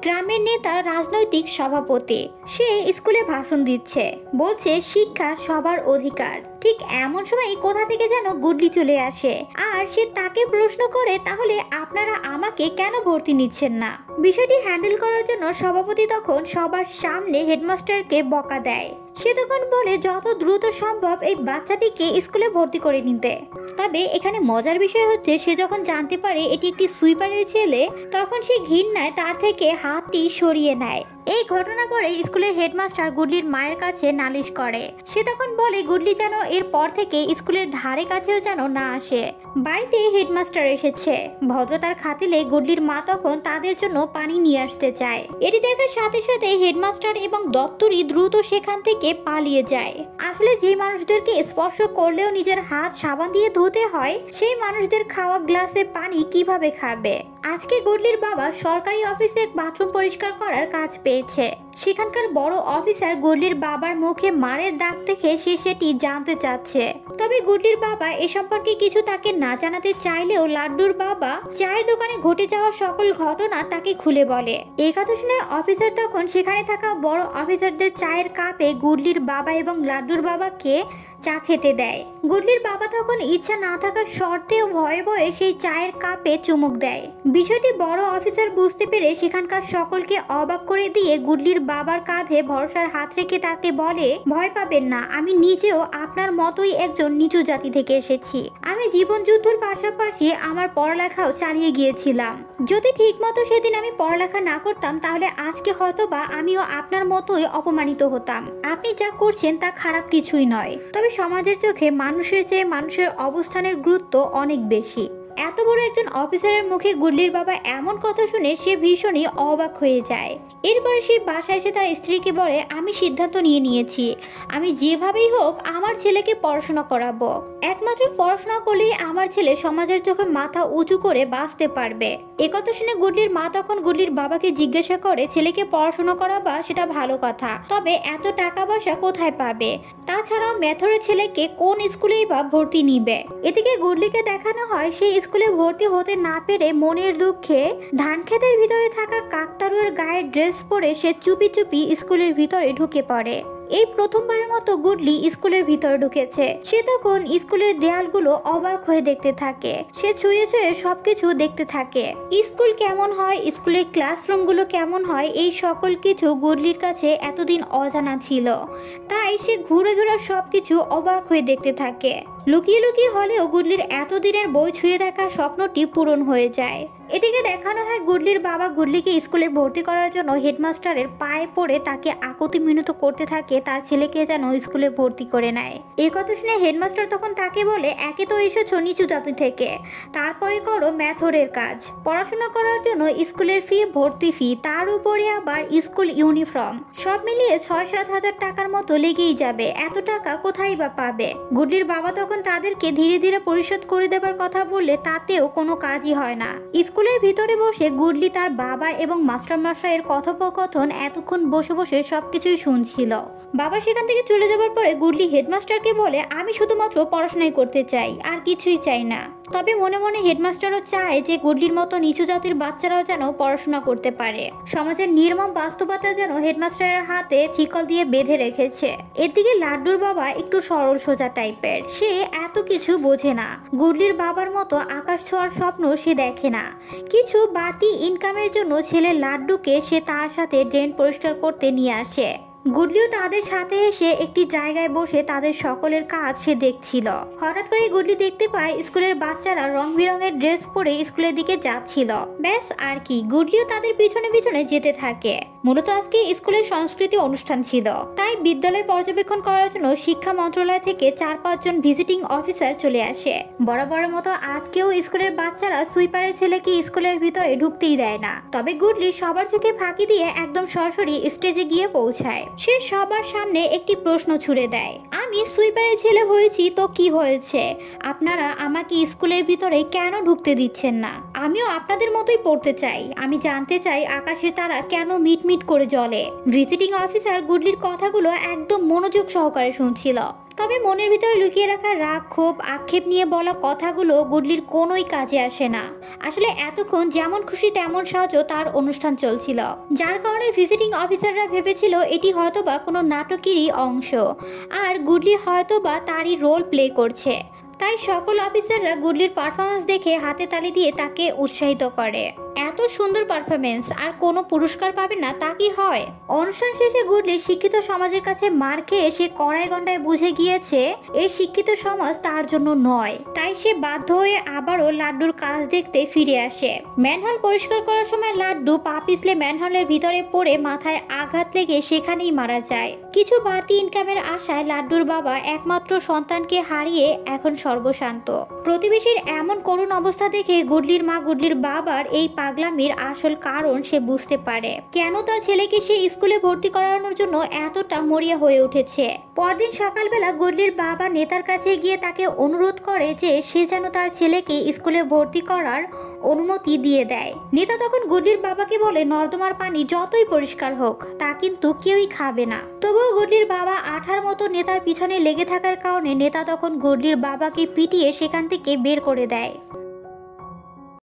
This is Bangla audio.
গ্রামের নেতা, রাজনৈতিক সভাপতি। সে স্কুলে ভাষণ দিচ্ছে, বলছে শিক্ষা সবার অধিকার। ঠিক এমন সময় কোথা থেকে যেন গুডলি চলে আসে, আর সে তাকে প্রশ্ন করে, তাহলে আপনারা আমাকে কেন ভর্তি নিচ্ছেন না? বিষয়টি হ্যান্ডেল করার জন্য সভাপতি তখন সবার সামনে হেডমাস্টারকে বকা দেয়। সে তখন বলে যত দ্রুত সম্ভব এই বাচ্চাটিকে স্কুলে ভর্তি করে নিতে। তবে এখানে মজার বিষয় হচ্ছে, সে যখন জানতে পারে এটি একটি সুইপারের ছেলে, তখন সে ঘৃণায় তার থেকে হাতটি সরিয়ে নেয়। এই ঘটনার পরে স্কুলের হেডমাস্টার গুডলির মায়ের কাছে নালিশ করে। সে তখন বলে গুডলি যেন এরপর থেকে স্কুলের ধারে কাছেও যেন না আসে। বাড়িতে হেডমাস্টার এসেছে। ভদ্রতার খাতিরে গুডলির মা তখন তাদের জন্য পানি নিয়ে আসতে চায়। এটি দেখার সাথে সাথে হেডমাস্টার এবং দত্তরি দ্রুত সেখান থেকে পালিয়ে যায়। আসলে যে মানুষদেরকে স্পর্শ করলেও নিজের হাত সাবান দিয়ে ধুতে হয়, সেই মানুষদের খাওয়া গ্লাসে পানি কিভাবে খাবে? আজকে গুডলির বাবা সরকারি অফিসে বাথরুম পরিষ্কার করার কাজ পেয়েছে। সেখানকার বড় অফিসার গুডলির বাবার মুখে মারের দাগ দেখে সে সেটি জানতে চাচ্ছে। তবে গুডলির বাবা এ সম্পর্কে কিছু তাকে না জানাতে চাইলেও লাড্ডুর বাবা চায়ের দোকানে ঘটে যাওয়া সকল ঘটনা তাকে খুলে বলে। এই কথা শুনে অফিসার তখন সেখানে থাকা বড় অফিসারদের চায়ের কাপে গুডলির বাবা এবং লাড্ডুর বাবাকে চা খেতে দেয়। গুডলির বাবা তখন ইচ্ছা না থাকার শর্তেও ভয়ে ভয়ে সেই চায়ের কাপে চুমুক দেয়। বিষয়টি বড় অফিসার বুঝতে পেরে সেখানকার সকলকে অবাক করে দিয়ে গুডলির বাবার কাঁধে ভরসার হাত রেখে তাকে বলে, ভয় পাবেন না, আমি নিজেও আপনার মতোই একজন নিচু জাতি থেকে এসেছি। আমি জীবন যুদ্ধের পাশাপাশি আমার পড়ালেখাও চালিয়ে গিয়েছিলাম। যদি ঠিক মতো সেদিন আমি পড়ালেখা না করতাম, তাহলে আজকে হয়তোবা আমিও আপনার মতোই অপমানিত হতাম। আপনি যা করছেন তা খারাপ কিছুই নয়, তবে সমাজের চোখে মানুষের চেয়ে মানুষের অবস্থানের গুরুত্ব অনেক বেশি। এত বড় একজন অফিসারের মুখে গুডলির বাবা এমন কথা শুনে সে ভীষণই অবাক হয়ে যায়। এরপরে সে বাসায় এসে তার স্ত্রীকে বলে, আমি সিদ্ধান্ত নিয়ে নিয়েছি, আমি যেভাবেই হোক আমার ছেলেকে পড়াশোনা করাবো। একমাত্র পড়াশোনা করলেই আমার ছেলে সমাজের চোখে মাথা উঁচু করে বাঁচতে পারবে। একথা শুনে গুডলির মা তখন গুডলির বাবাকে জিজ্ঞাসা করে, ছেলেকে পড়াশোনা করাবা সেটা ভালো কথা, তবে এত টাকা পয়সা কোথায় পাবে? তাছাড়াও মেথরের ছেলেকে কোন স্কুলেই বা ভর্তি নিবে? এদিকে গুডলিকে দেখানো হয় সেই স্কুলে ভর্তি হতে না পেরে মনের দুঃখে ধান ক্ষেতের ভিতরে থাকা কাকতারুয়ের গায়ের ড্রেস পরে সে চুপি চুপি স্কুলের ভিতরে ঢুকে পড়ে। এই প্রথমবারের মতো গুডলি স্কুলের ভিতরে ঢুকেছে। সে তখন স্কুলের দেয়ালগুলো অবাক হয়ে দেখতে থাকে। সে ছুঁয়ে ছুঁয়ে সবকিছু দেখতে থাকে। স্কুল কেমন হয়, স্কুলের ক্লাসরুমগুলো কেমন হয়, এই সকল কিছু গুডলির কাছে এতদিন অজানা ছিল। তাই সে ঘুরে ঘুরে সবকিছু অবাক হয়ে দেখতে থাকে। লুকিয়ে লুকিয়ে হলেও গুডলির এতদিনের বই ছুঁয়ে দেখা স্বপ্নটি পূরণ হয়ে যায়। এদিকে দেখানো হয় গুডলির বাবা গুডলিকে স্কুলে ভর্তি করার জন্য হেডমাস্টারের পায়ে পড়ে তাকে আকুতি মিনতি করতে থাকে তার ছেলেকে যেন স্কুলে ভর্তি করে নেয়। এই কথা শুনে হেডমাস্টার তখন তাকে বলে, একে তো এসেছো নিচু জাতি থেকে, তারপরে করো ম্যাথরের কাজ। পড়াশোনা করার জন্য স্কুলের ফি, ভর্তি ফি, তার উপরে আবার স্কুল ইউনিফর্ম, সব মিলিয়ে 6-7 হাজার টাকার মতো লেগেই যাবে। এত টাকা কোথায় বা পাবে? গুডলির বাবা তখন তাদেরকে ধীরে ধীরে পরিশোধ করে দেবার কথা বললে তাতেও কোনো কাজই হয় না। স্কুলের ভিতরে বসে গুডলি তার বাবা এবং মাস্টারমশাইয়ের কথোপকথন এতক্ষণ বসে বসে সবকিছুই শুনছিল। বাবা সেখান থেকে চলে যাবার পরে গুডলি হেডমাস্টারকে বলে, আমি শুধুমাত্র পড়াশোনাই করতে চাই, আর কিছুই চাই না। তবে মনে মনে হেডমাস্টারও চায় যে গুডলির মতো নিচু জাতির বাচ্চারাও যেন পড়াশোনা করতে পারে। সমাজের নির্মম বাস্তবতা যেন হেডমাস্টারের হাতে শিকল দিয়ে বেঁধে রেখেছে। এদিকে লাড্ডুর বাবা একটু সরল সোজা টাইপের, সে এত কিছু বোঝে না। গুডলির বাবার মতো আকাশ ছোঁয়ার স্বপ্ন সে দেখে না। কিছু বাড়তি ইনকামের জন্য ছেলে লাড্ডুকে সে তার সাথে ড্রেন পরিষ্কার করতে নিয়ে আসে। গুডলিও তাদের সাথে এসে একটি জায়গায় বসে তাদের সকলের কাজ সে দেখছিল। হঠাৎ করে গুডলি দেখতে পায় স্কুলের বাচ্চারা রং বেরঙের ড্রেস পরে স্কুলের দিকে যাচ্ছিল। ব্যাস আর কি, গুডলিও তাদের পিছনে পিছনে যেতে থাকে। মূলত আজকে স্কুলের সংস্কৃতি অনুষ্ঠান ছিল, তাই বিদ্যালয় পর্যবেক্ষণ করার জন্য শিক্ষা মন্ত্রণালয় থেকে 4-5 জন ভিজিটিং অফিসার চলে আসে। বরাবরের মতো আজকেও স্কুলের বাচ্চারা সুইপারের ছেলেকে স্কুলের ভিতরে ঢুকতেই দেয় না। তবে গুডলি সবার চোখে ফাঁকি দিয়ে একদম সরাসরি স্টেজে গিয়ে পৌঁছায়। সে সবার সামনে একটি প্রশ্ন ছুড়ে দেয়, আমি সুইপারের ছেলে হয়েছি তো কি হয়েছে? আপনারা আমাকে স্কুলের ভিতরে কেন ঢুকতে দিচ্ছেন না? আমিও আপনাদের মতোই পড়তে চাই। আমি জানতে চাই আকাশের তারা কেন মিটমিট করে জ্বলে। ভিজিটিং অফিসার গুডলির কথাগুলো একদম মনোযোগ সহকারে শুনছিল। তবে মনের ভিতরে লুকিয়ে রাখা রাগ, ক্ষোভ, আক্ষেপ নিয়ে বলা কথাগুলো গুডলির কোনোই কাজে আসে না। আসলে এতক্ষণ যেমন খুশি তেমন সাজও তার অনুষ্ঠান চলছিল, যার কারণে ভিজিটিং অফিসাররা ভেবেছিল এটি হয়তোবা কোনো নাটকেরই অংশ, আর গুডলি হয়তোবা তারই রোল প্লে করছে। তাই সকল অফিসাররা গুডলির পারফরমেন্স দেখে হাতে তালি দিয়ে তাকে উৎসাহিত করে। এত সুন্দর পারফরমেন্স আর কোনো পুরস্কার পাবে না তা কি হয়? অনুষ্ঠান শেষে গুডলি শিক্ষিত সমাজের কাছে মার খেয়ে সে কড়াই গন্ডায় বুঝে গিয়েছে এই শিক্ষিত সমাজ তার জন্য নয়। তাই সে বাধ্য হয়ে আবারও লাড্ডুর কাজ দেখতে ফিরে আসে। ম্যানহোল পরিষ্কার করার সময় লাড্ডু পা পিছলে ম্যানহোলের ভিতরে পড়ে মাথায় আঘাত লেগে সেখানেই মারা যায়। কিছু বাড়তি ইনকামের আশায় লাড্ডুর বাবা একমাত্র সন্তানকে হারিয়ে এখন সর্বশান্ত। প্রতিবেশীর এমন করুণ অবস্থা দেখে গুডলির মা গুডলির বাবার এই পাগলামির আসল কারণ সে বুঝতে পারে, কেন তার ছেলেকে সে স্কুলে ভর্তি করানোর জন্য এতটা মরিয়া হয়ে উঠেছে। পরদিন সকালবেলা গুডলির বাবা নেতার কাছে গিয়ে তাকে অনুরোধ করে যে সে যেন তার ছেলেকে স্কুলে ভর্তি করার অনুমতি দিয়ে দেয়। নেতা তখন গুডলির বাবাকে বলে নর্দমার পানি যতই পরিষ্কার হোক তা কিন্তু কেউই খাবে না। তবুও গুডলির বাবা আঠার মতো নেতার পিছনে লেগে থাকার কারণে নেতা তখন গুডলির বাবাকে পিটিয়ে সেখান থেকে বের করে দেয়।